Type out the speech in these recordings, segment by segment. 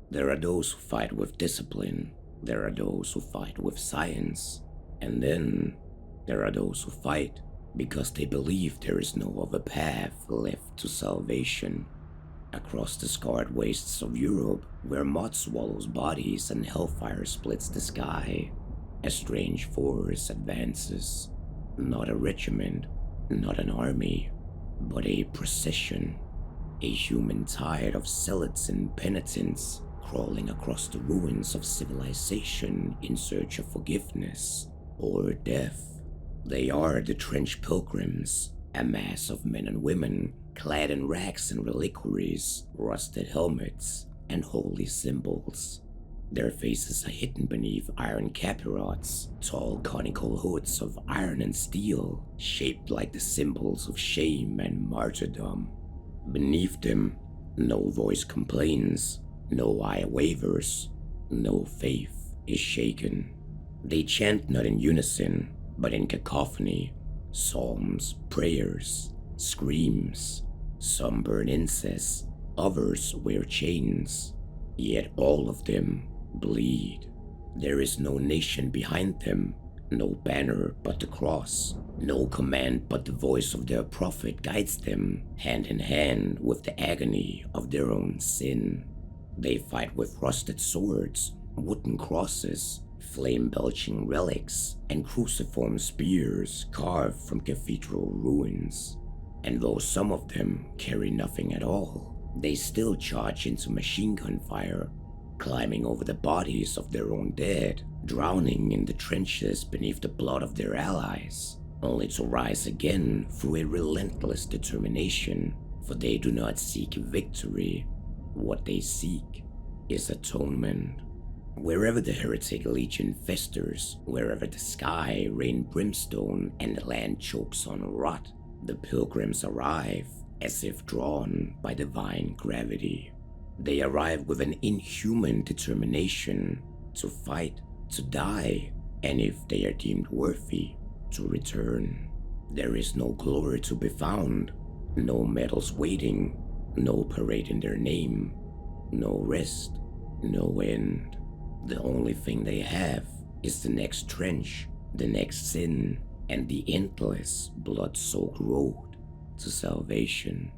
There are those who fight with discipline, there are those who fight with science, and then there are those who fight because they believe there is no other path left to salvation. Across the scarred wastes of Europe, where mud swallows bodies and hellfire splits the sky, a strange force advances. Not a regiment, not an army, but a procession. A human tide of zealots and penitents crawling across the ruins of civilization in search of forgiveness or death. They are the Trench Pilgrims, a mass of men and women clad in rags and reliquaries, rusted helmets, and holy symbols. Their faces are hidden beneath iron capirots, tall conical hoods of iron and steel, shaped like the symbols of shame and martyrdom. Beneath them, no voice complains, no eye wavers, no faith is shaken. They chant not in unison, but in cacophony, psalms, prayers, screams. Some burn incense, others wear chains, yet all of them bleed. There is no nation behind them, no banner but the cross, no command but the voice of their prophet guides them hand in hand with the agony of their own sin. They fight with rusted swords, wooden crosses, flame-belching relics, and cruciform spears carved from cathedral ruins. And though some of them carry nothing at all, they still charge into machine gun fire, climbing over the bodies of their own dead, drowning in the trenches beneath the blood of their allies, only to rise again through a relentless determination, for they do not seek victory. What they seek is atonement. Wherever the heretic legion festers, wherever the sky rains brimstone and the land chokes on rot, the pilgrims arrive as if drawn by divine gravity. They arrive with an inhuman determination to fight, to die, and if they are deemed worthy, to return. There is no glory to be found, no medals waiting, no parade in their name, no rest, no end. The only thing they have is the next trench, the next sin, and the endless, blood-soaked road to salvation.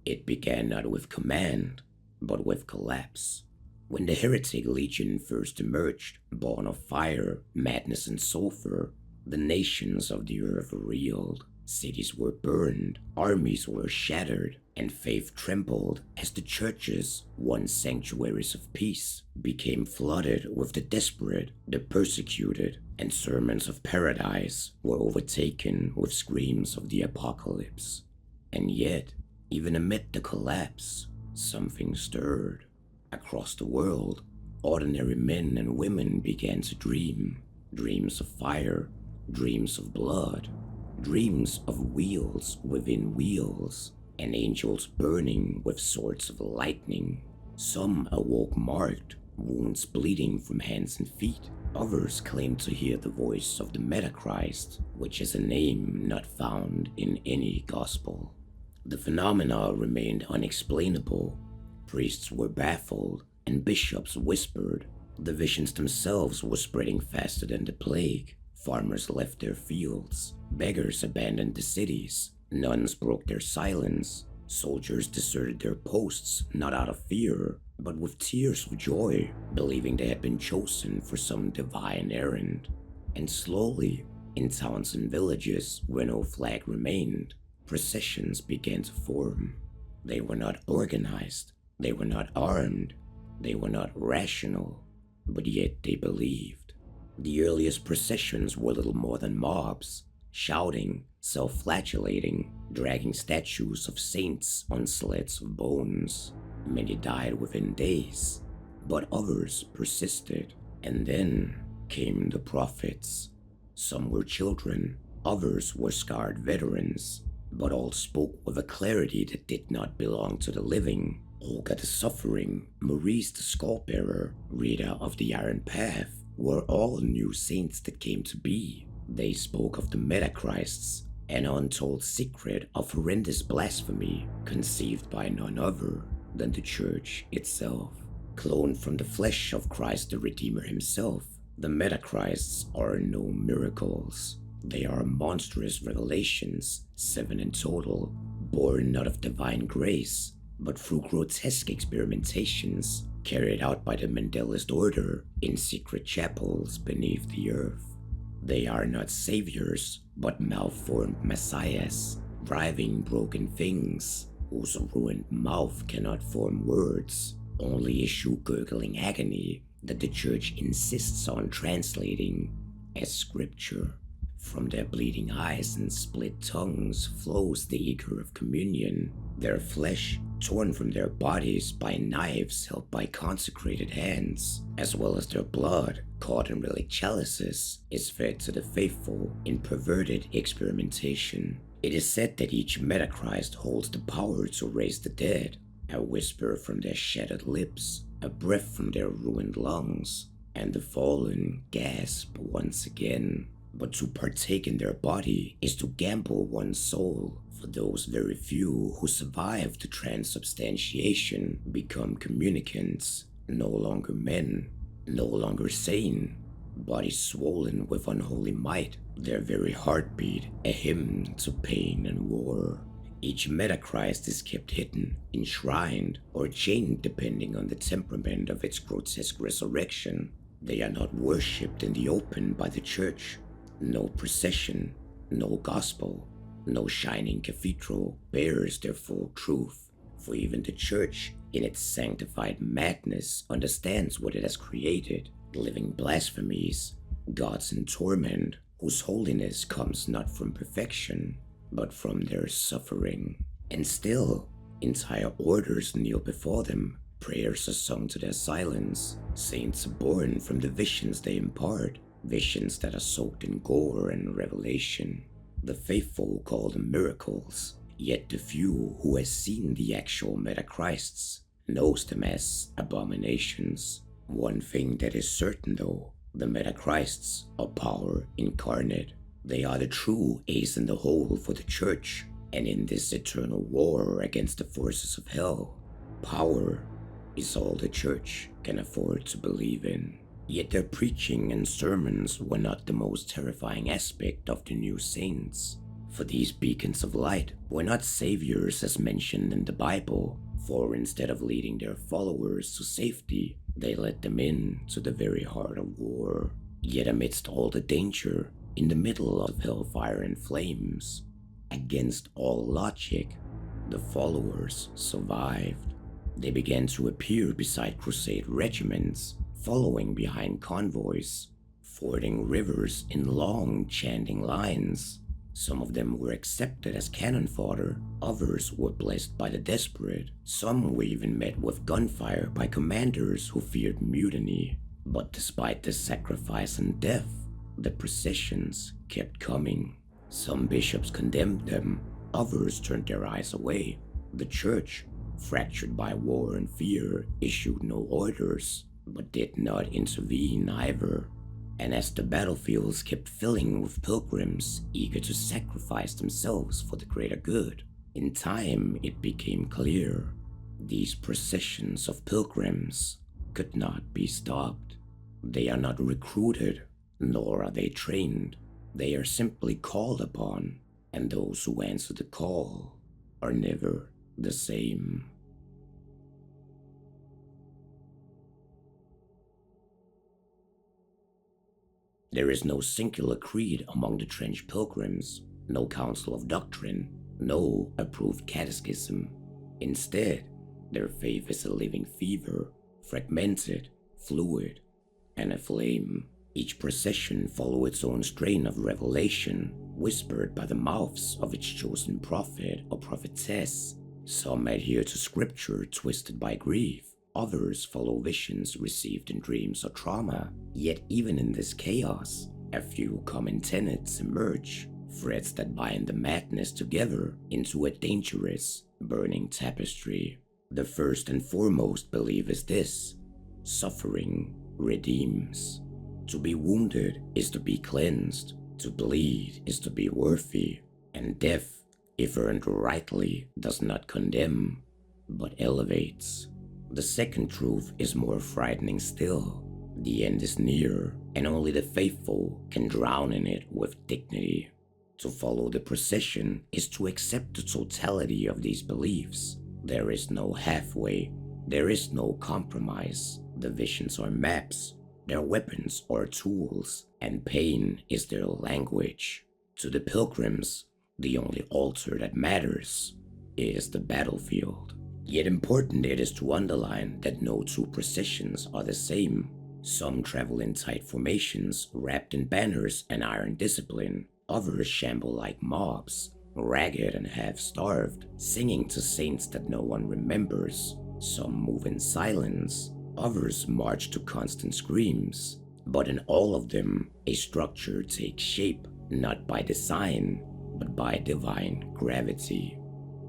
It began not with command, but with collapse. When the heretic legion first emerged, born of fire, madness, and sulfur, the nations of the earth reeled. Cities were burned, armies were shattered, and faith trembled as the churches, once sanctuaries of peace, became flooded with the desperate, the persecuted, and sermons of paradise were overtaken with screams of the apocalypse. And yet, even amid the collapse, something stirred. Across the world, ordinary men and women began to dream, dreams of fire, dreams of blood, dreams of wheels within wheels, and angels burning with swords of lightning. Some awoke marked, wounds bleeding from hands and feet. Others claimed to hear the voice of the Metachrist, which is a name not found in any gospel. The phenomena remained unexplainable. Priests were baffled, and bishops whispered. The visions themselves were spreading faster than the plague. Farmers left their fields, beggars abandoned the cities, nuns broke their silence, soldiers deserted their posts not out of fear, but with tears of joy, believing they had been chosen for some divine errand. And slowly, in towns and villages where no flag remained, processions began to form. They were not organized, they were not armed, they were not rational, but yet they believed. The earliest processions were little more than mobs, shouting, self-flagellating, dragging statues of saints on sleds of bones. Many died within days, but others persisted. And then came the prophets. Some were children, others were scarred veterans, but all spoke with a clarity that did not belong to the living. Olga the Suffering, Maurice the Skull-bearer, Rita of the Iron Path, were all new saints that came to be. They spoke of the Metachrists, an untold secret of horrendous blasphemy conceived by none other than the Church itself. Cloned from the flesh of Christ the Redeemer himself, the Metacrists are no miracles. They are monstrous revelations, 7 in total, born not of divine grace, but through grotesque experimentations carried out by the Mendelist order in secret chapels beneath the earth. They are not saviors, but malformed messiahs, driving broken things, whose ruined mouth cannot form words, only issue gurgling agony that the Church insists on translating as scripture. From their bleeding eyes and split tongues flows the ichor of communion. Their flesh, torn from their bodies by knives held by consecrated hands, as well as their blood, caught in relic chalices, is fed to the faithful in perverted experimentation. It is said that each Metachrist holds the power to raise the dead, a whisper from their shattered lips, a breath from their ruined lungs, and the fallen gasp once again. But to partake in their body is to gamble one's soul. For those very few who survive the transubstantiation become communicants, no longer men, no longer sane, bodies swollen with unholy might, their very heartbeat a hymn to pain and war. Each Metachrist is kept hidden, enshrined, or chained depending on the temperament of its grotesque resurrection. They are not worshipped in the open by the Church. No procession, no gospel, no shining cathedral bears their full truth, for even the Church, in its sanctified madness, understands what it has created, living blasphemies, gods in torment, whose holiness comes not from perfection, but from their suffering. And still, entire orders kneel before them, prayers are sung to their silence, saints are born from the visions they impart, visions that are soaked in gore and revelation. The faithful call them miracles, yet the few who has seen the actual Metacrists knows them as abominations. One thing that is certain though, the Metacrists are power incarnate. They are the true ace in the hole for the Church, and in this eternal war against the forces of hell, power is all the Church can afford to believe in. Yet their preaching and sermons were not the most terrifying aspect of the new saints, for these beacons of light were not saviors as mentioned in the Bible, for instead of leading their followers to safety, they led them in to the very heart of war. Yet amidst all the danger, in the middle of hellfire and flames, against all logic, the followers survived. They began to appear beside crusade regiments, following behind convoys, fording rivers in long chanting lines. Some of them were accepted as cannon fodder, others were blessed by the desperate, some were even met with gunfire by commanders who feared mutiny. But despite the sacrifice and death, the processions kept coming. Some bishops condemned them, others turned their eyes away. The Church, fractured by war and fear, issued no orders, but did not intervene either. And as the battlefields kept filling with pilgrims eager to sacrifice themselves for the greater good, in time it became clear these processions of pilgrims could not be stopped. They are not recruited, nor are they trained. They are simply called upon, and those who answer the call are never the same. There is no singular creed among the Trench Pilgrims, no council of doctrine, no approved catechism. Instead, their faith is a living fever, fragmented, fluid, and aflame. Each procession follows its own strain of revelation, whispered by the mouths of its chosen prophet or prophetess. Some adhere to scripture twisted by grief. Others follow visions received in dreams or trauma. Yet even in this chaos, a few common tenets emerge, threads that bind the madness together into a dangerous, burning tapestry. The first and foremost belief is this: suffering redeems. To be wounded is to be cleansed. To bleed is to be worthy. And death, if earned rightly, does not condemn, but elevates. The second truth is more frightening still. The end is near, and only the faithful can drown in it with dignity. To follow the procession is to accept the totality of these beliefs. There is no halfway, there is no compromise. The visions are maps, their weapons are tools, and pain is their language. To the pilgrims, the only altar that matters is the battlefield. Yet important it is to underline that no two processions are the same. Some travel in tight formations, wrapped in banners and iron discipline. Others shamble like mobs, ragged and half-starved, singing to saints that no one remembers. Some move in silence, others march to constant screams. But in all of them, a structure takes shape, not by design, but by divine gravity.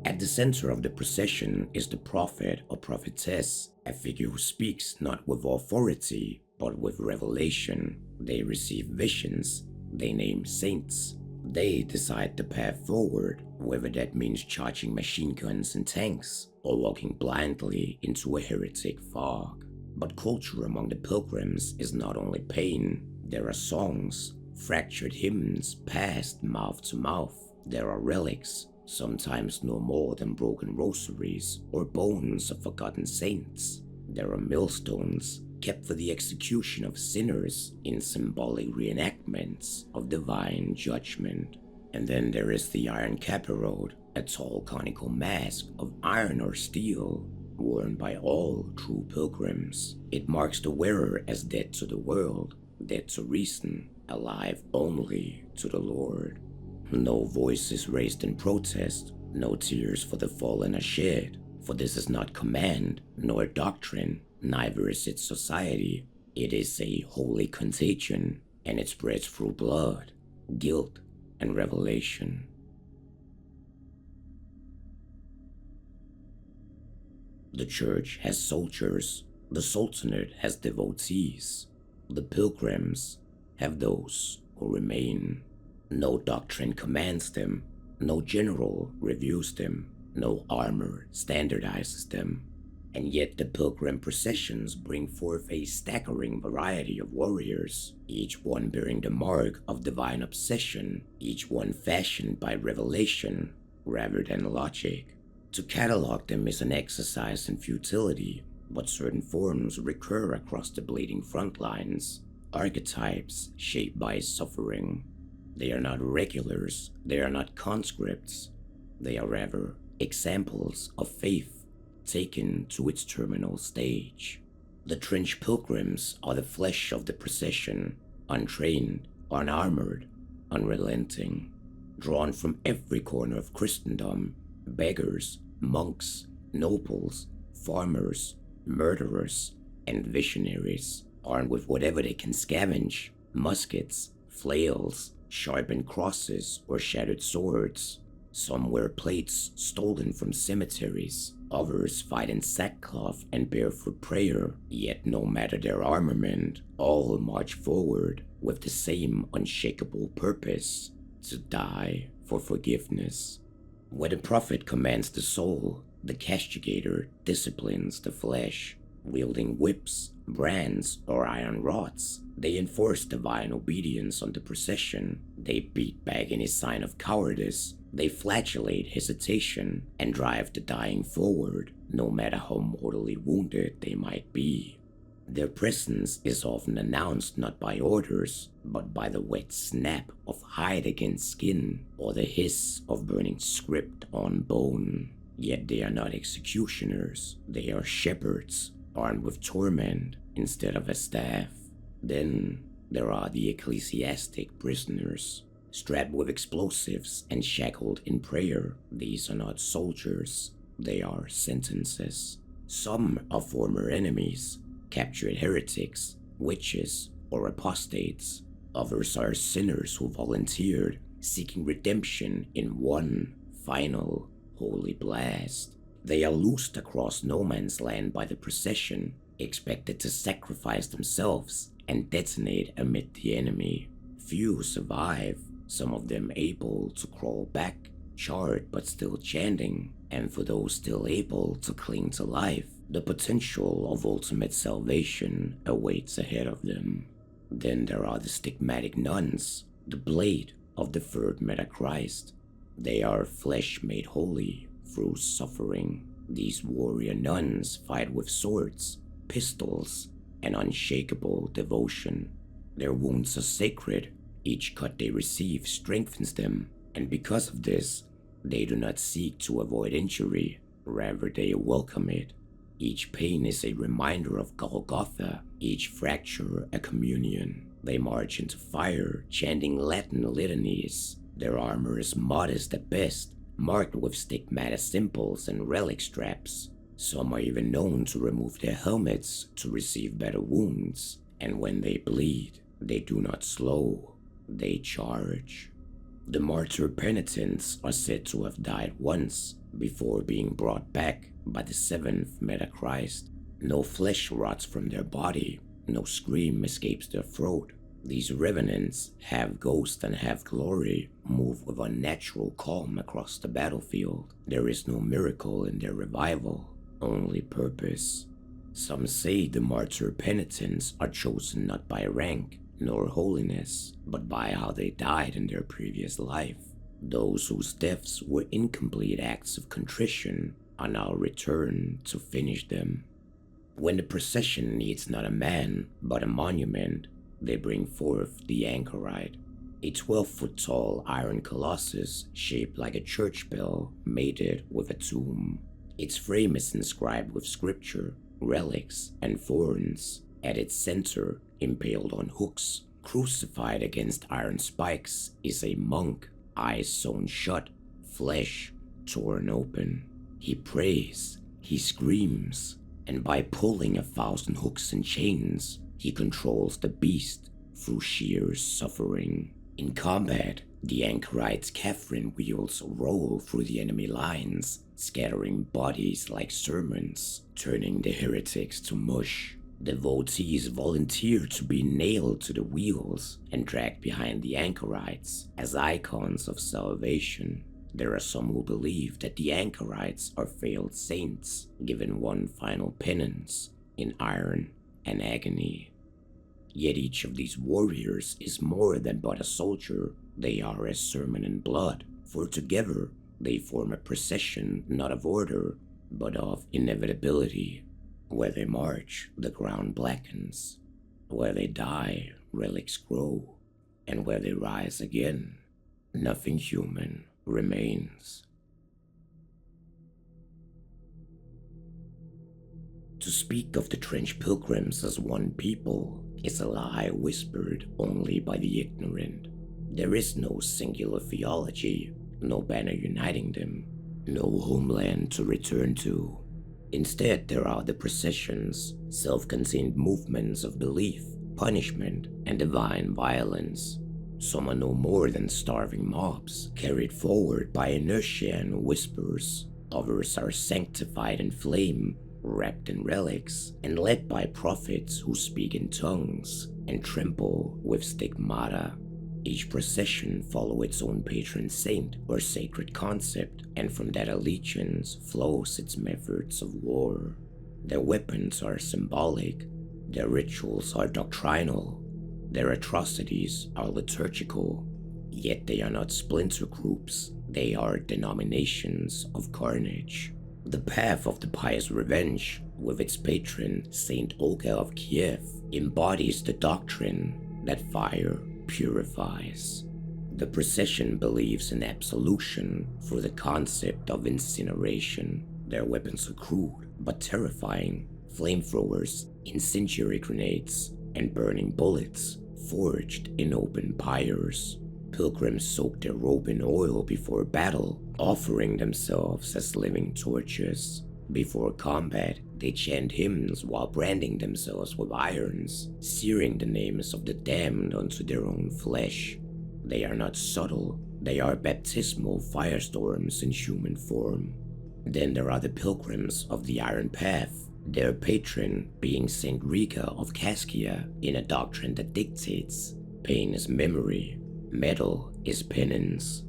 At the center of the procession is the prophet or prophetess, a figure who speaks not with authority, but with revelation. They receive visions, they name saints, they decide the path forward, whether that means charging machine guns and tanks, or walking blindly into a heretic fog. But culture among the pilgrims is not only pain, there are songs, fractured hymns passed mouth to mouth. There are relics, sometimes no more than broken rosaries or bones of forgotten saints. There are millstones kept for the execution of sinners in symbolic reenactments of divine judgment. And then there is the iron caparode, a tall conical mask of iron or steel worn by all true pilgrims. It marks the wearer as dead to the world, dead to reason, alive only to the Lord. No voice is raised in protest, no tears for the fallen are shed, for this is not command, nor doctrine, neither is it society. It is a holy contagion, and it spreads through blood, guilt, and revelation. The church has soldiers, the sultanate has devotees, the pilgrims have those who remain. No doctrine commands them, no general reviews them, no armor standardizes them. And yet the pilgrim processions bring forth a staggering variety of warriors, each one bearing the mark of divine obsession, each one fashioned by revelation rather than logic. To catalog them is an exercise in futility, but certain forms recur across the bleeding front lines, archetypes shaped by suffering. They are not regulars, they are not conscripts, they are rather examples of faith taken to its terminal stage. The Trench Pilgrims are the flesh of the procession, untrained, unarmored, unrelenting, drawn from every corner of Christendom, beggars, monks, nobles, farmers, murderers, and visionaries, armed with whatever they can scavenge, muskets, flails, sharpened crosses, or shattered swords. Some wear plates stolen from cemeteries, others fight in sackcloth and barefoot prayer, yet no matter their armament, all march forward with the same unshakable purpose: to die for forgiveness. Where the prophet commands the soul, the castigator disciplines the flesh. Wielding whips, brands, or iron rods, they enforce divine obedience on the procession. They beat back any sign of cowardice. They flagellate hesitation and drive the dying forward, no matter how mortally wounded they might be. Their presence is often announced not by orders, but by the wet snap of hide against skin or the hiss of burning script on bone. Yet they are not executioners, they are shepherds, armed with torment instead of a staff. Then there are the ecclesiastic prisoners, strapped with explosives and shackled in prayer. These are not soldiers, they are sentences. Some are former enemies, captured heretics, witches, or apostates. Others are sinners who volunteered, seeking redemption in one final holy blast. They are loosed across no man's land by the procession, expected to sacrifice themselves and detonate amid the enemy. Few survive, some of them able to crawl back, charred but still chanting, and for those still able to cling to life, the potential of ultimate salvation awaits ahead of them. Then there are the stigmatic nuns, the blade of the third Metachrist. They are flesh made holy through suffering. These warrior nuns fight with swords, pistols, and unshakable devotion. Their wounds are sacred. Each cut they receive strengthens them, and because of this, they do not seek to avoid injury, rather they welcome it. Each pain is a reminder of Golgotha, each fracture a communion. They march into fire, chanting Latin litanies. Their armor is modest at best, marked with stigmata symbols and relic straps. Some are even known to remove their helmets to receive better wounds, and when they bleed, they do not slow, they charge. The martyr penitents are said to have died once before being brought back by the seventh Metachrist. No flesh rots from their body, no scream escapes their throat. These revenants, half ghost and half glory, move with unnatural calm across the battlefield. There is no miracle in their revival, only purpose. Some say the martyr penitents are chosen not by rank nor holiness, but by how they died in their previous life. Those whose deaths were incomplete acts of contrition are now returned to finish them. When the procession needs not a man, but a monument, they bring forth the anchorite, a 12-foot tall iron colossus shaped like a church bell mated with a tomb. Its frame is inscribed with scripture, relics, and thorns. At its center, impaled on hooks, crucified against iron spikes, is a monk, eyes sewn shut, flesh torn open. He prays, he screams, and by pulling 1,000 hooks and chains, he controls the beast through sheer suffering. In combat, the anchorite's Catherine wheels roll through the enemy lines, scattering bodies like sermons, turning the heretics to mush. Devotees volunteer to be nailed to the wheels and dragged behind the anchorites as icons of salvation. There are some who believe that the anchorites are failed saints, given one final penance in iron and agony. Yet each of these warriors is more than but a soldier. They are a sermon in blood, for together they form a procession not of order, but of inevitability. Where they march, the ground blackens. Where they die, relics grow. And where they rise again, nothing human remains. To speak of the Trench Pilgrims as one people is a lie whispered only by the ignorant. There is no singular theology, no banner uniting them, no homeland to return to. Instead, there are the processions, self-contained movements of belief, punishment, and divine violence. Some are no more than starving mobs, carried forward by inertia and whispers. Others are sanctified in flame, wrapped in relics, and led by prophets who speak in tongues and tremble with stigmata. Each procession follows its own patron saint or sacred concept, and from that allegiance flows its methods of war. Their weapons are symbolic, their rituals are doctrinal, their atrocities are liturgical, yet they are not splinter groups, they are denominations of carnage. The path of the pious revenge, with its patron Saint Olga of Kiev, embodies the doctrine that fire purifies. The procession believes in absolution through the concept of incineration. Their weapons are crude but terrifying: flamethrowers, incendiary grenades, and burning bullets forged in open pyres. Pilgrims soak their robe in oil before battle, offering themselves as living torches. Before combat, they chant hymns while branding themselves with irons, searing the names of the damned onto their own flesh. They are not subtle, they are baptismal firestorms in human form. Then there are the pilgrims of the Iron Path, their patron being Saint Rika of Caskia, in a doctrine that dictates pain is memory, metal is penance.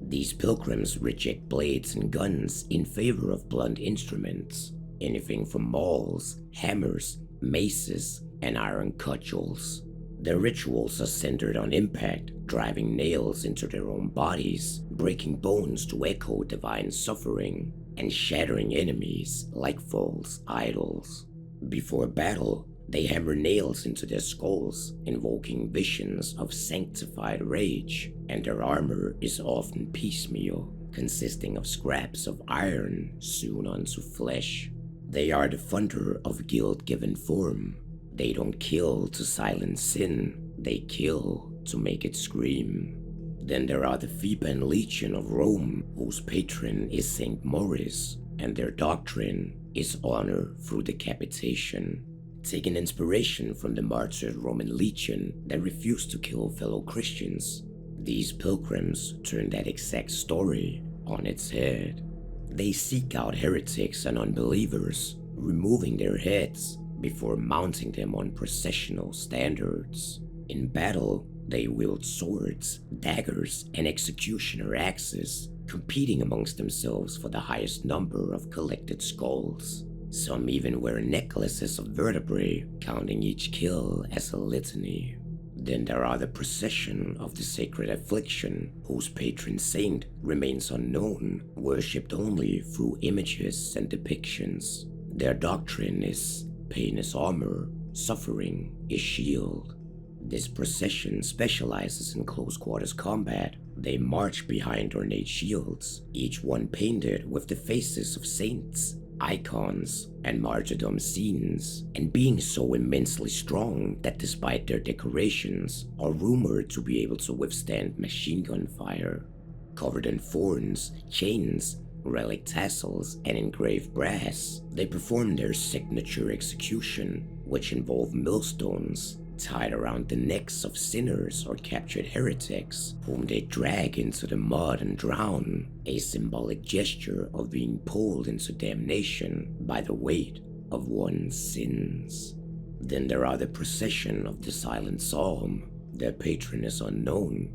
These pilgrims reject blades and guns in favor of blunt instruments, anything from mauls, hammers, maces, and iron cudgels. Their rituals are centered on impact, driving nails into their own bodies, breaking bones to echo divine suffering, and shattering enemies like false idols. Before battle, they hammer nails into their skulls, invoking visions of sanctified rage, and their armor is often piecemeal, consisting of scraps of iron sewn onto flesh. They are the thunder of guilt given form. They don't kill to silence sin, they kill to make it scream. Then there are the Theban Legion of Rome, whose patron is Saint Maurice, and their doctrine is honor through decapitation. Taking inspiration from the martyred Roman legion that refused to kill fellow Christians, these pilgrims turn that exact story on its head. They seek out heretics and unbelievers, removing their heads before mounting them on processional standards. In battle, they wield swords, daggers, and executioner axes, competing amongst themselves for the highest number of collected skulls. Some even wear necklaces of vertebrae, counting each kill as a litany. Then there are the Procession of the Sacred Affliction, whose patron saint remains unknown, worshipped only through images and depictions. Their doctrine is pain is armor, suffering is shield. This procession specializes in close quarters combat. They march behind ornate shields, each one painted with the faces of saints, icons, and martyrdom scenes, and being so immensely strong that despite their decorations, are rumored to be able to withstand machine gun fire. Covered in thorns, chains, relic tassels, and engraved brass, they perform their signature execution, which involve millstones tied around the necks of sinners or captured heretics, whom they drag into the mud and drown, a symbolic gesture of being pulled into damnation by the weight of one's sins. Then there are the Procession of the Silent Psalm. Their patron is unknown,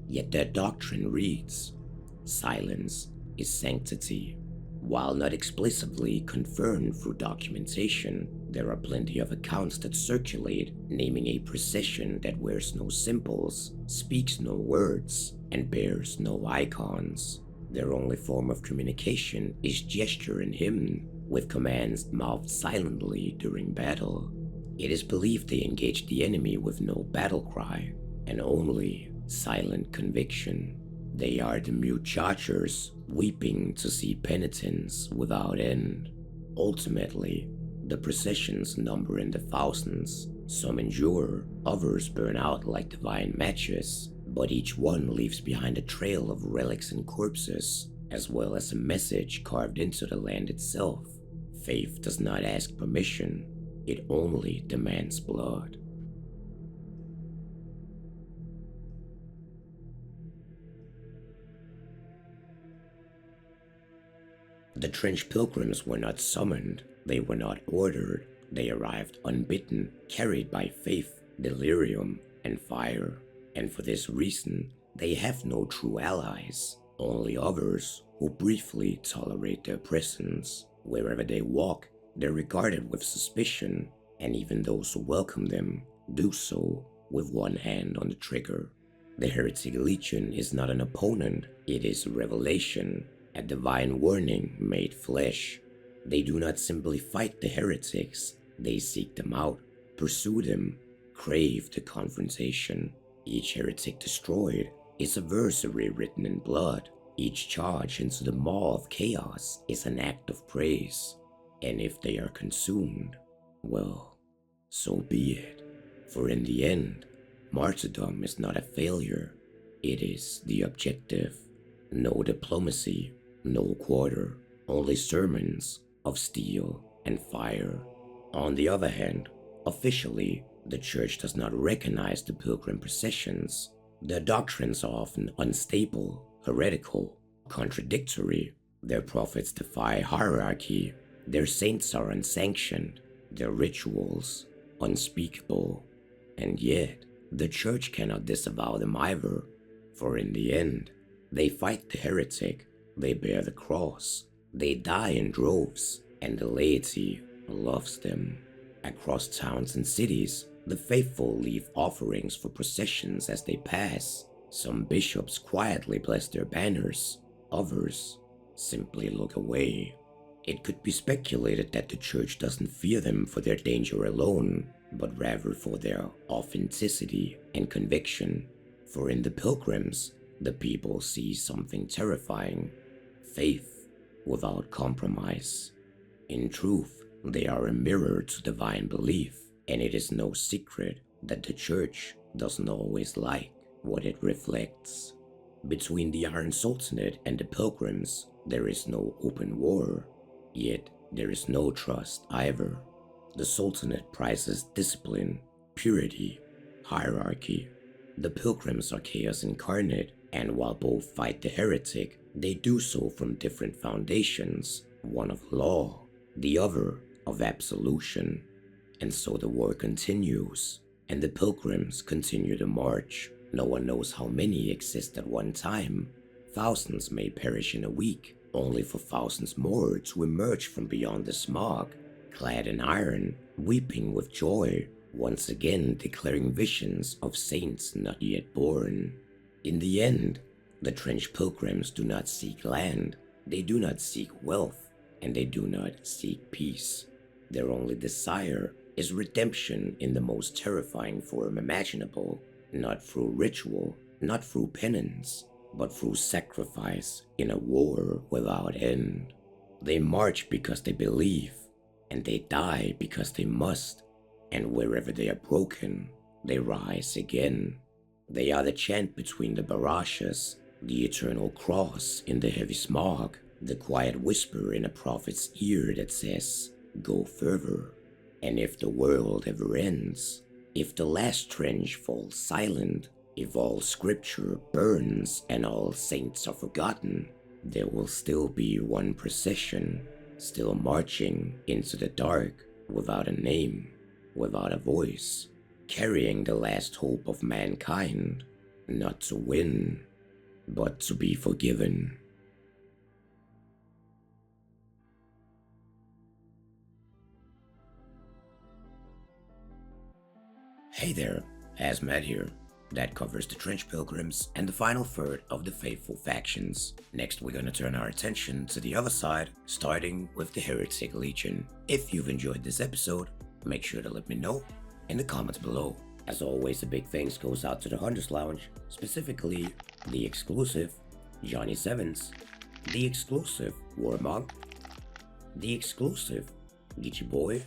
yet their doctrine reads, silence is sanctity. While not explicitly confirmed through documentation, there are plenty of accounts that circulate naming a procession that wears no symbols, speaks no words, and bears no icons. Their only form of communication is gesture and hymn, with commands mouthed silently during battle. It is believed they engage the enemy with no battle cry, and only silent conviction. They are the mute chargers, weeping to see penitence without end. Ultimately, the processions number in the thousands. Some endure, others burn out like divine matches, but each one leaves behind a trail of relics and corpses, as well as a message carved into the land itself. Faith does not ask permission, it only demands blood. The Trench Pilgrims were not summoned, they were not ordered, they arrived unbidden, carried by faith, delirium, and fire. And for this reason, they have no true allies, only others who briefly tolerate their presence. Wherever they walk, they're regarded with suspicion, and even those who welcome them do so with one hand on the trigger. The Heretic Legion is not an opponent, it is a revelation, a divine warning made flesh. They do not simply fight the heretics, they seek them out, pursue them, crave the confrontation. Each heretic destroyed is a versary written in blood. Each charge into the maw of chaos is an act of praise. And if they are consumed, well, so be it. For in the end, martyrdom is not a failure, it is the objective. No diplomacy, no quarter, only sermons of steel and fire. On the other hand, officially, the church does not recognize the pilgrim processions. Their doctrines are often unstable, heretical, contradictory. Their prophets defy hierarchy. Their saints are unsanctioned. Their rituals unspeakable. And yet, the church cannot disavow them either. For in the end, they fight the heretic, they bear the cross, they die in droves, and the laity loves them. Across towns and cities, the faithful leave offerings for processions as they pass. Some bishops quietly bless their banners, others simply look away. It could be speculated that the church doesn't fear them for their danger alone, but rather for their authenticity and conviction. For in the pilgrims, the people see something terrifying: faith without compromise. In truth, they are a mirror to divine belief, and it is no secret that the church doesn't always like what it reflects. Between the Iron Sultanate and the pilgrims, there is no open war, yet there is no trust either. The Sultanate prizes discipline, purity, hierarchy. The pilgrims are chaos incarnate, and while both fight the heretic, they do so from different foundations, one of law, the other of absolution. And so the war continues, and the pilgrims continue to march. No one knows how many exist at one time. Thousands may perish in a week, only for thousands more to emerge from beyond the smog, clad in iron, weeping with joy, once again declaring visions of saints not yet born. In the end, the Trench Pilgrims do not seek land, they do not seek wealth, and they do not seek peace. Their only desire is redemption in the most terrifying form imaginable, not through ritual, not through penance, but through sacrifice in a war without end. They march because they believe, and they die because they must, and wherever they are broken, they rise again. They are the chant between the barrages, the eternal cross in the heavy smog, the quiet whisper in a prophet's ear that says, "Go further." And if the world ever ends, if the last trench falls silent, if all scripture burns and all saints are forgotten, there will still be one procession, still marching into the dark without a name, without a voice, carrying the last hope of mankind, not to win, but to be forgiven. Hey there, Hazmat here. That covers the Trench Pilgrims and the final third of the faithful factions. Next we're gonna turn our attention to the other side, starting with the Heretic Legion. If you've enjoyed this episode, make sure to let me know in the comments below. As always, a big thanks goes out to the Hunters Lounge, specifically the exclusive Johnny Sevens, the exclusive Warmonk, the exclusive Geechee Boy,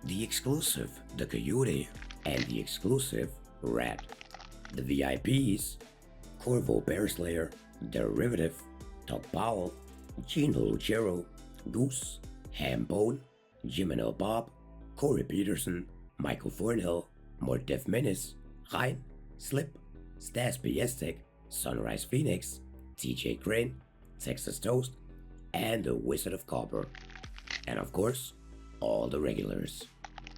the exclusive The Coyote, and the exclusive Rat. The VIPs: Corvo Bearslayer, Derivative, Tuck Powell, Gino Lucero, Goose, Hambone, Jiminel Bob, Corey Peterson, Michael Thornhill, Mordef Menace, Ryan, Slip, Stas Piestek, Sunrise Phoenix, TJ Crane, Texas Toast, and the Wizard of Copper. And of course, all the regulars.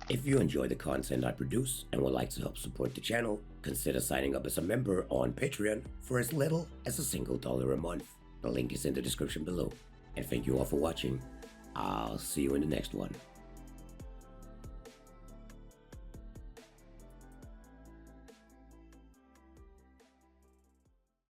If you enjoy the content I produce and would like to help support the channel, consider signing up as a member on Patreon for as little as $1 a month. The link is in the description below. And thank you all for watching. I'll see you in the next one.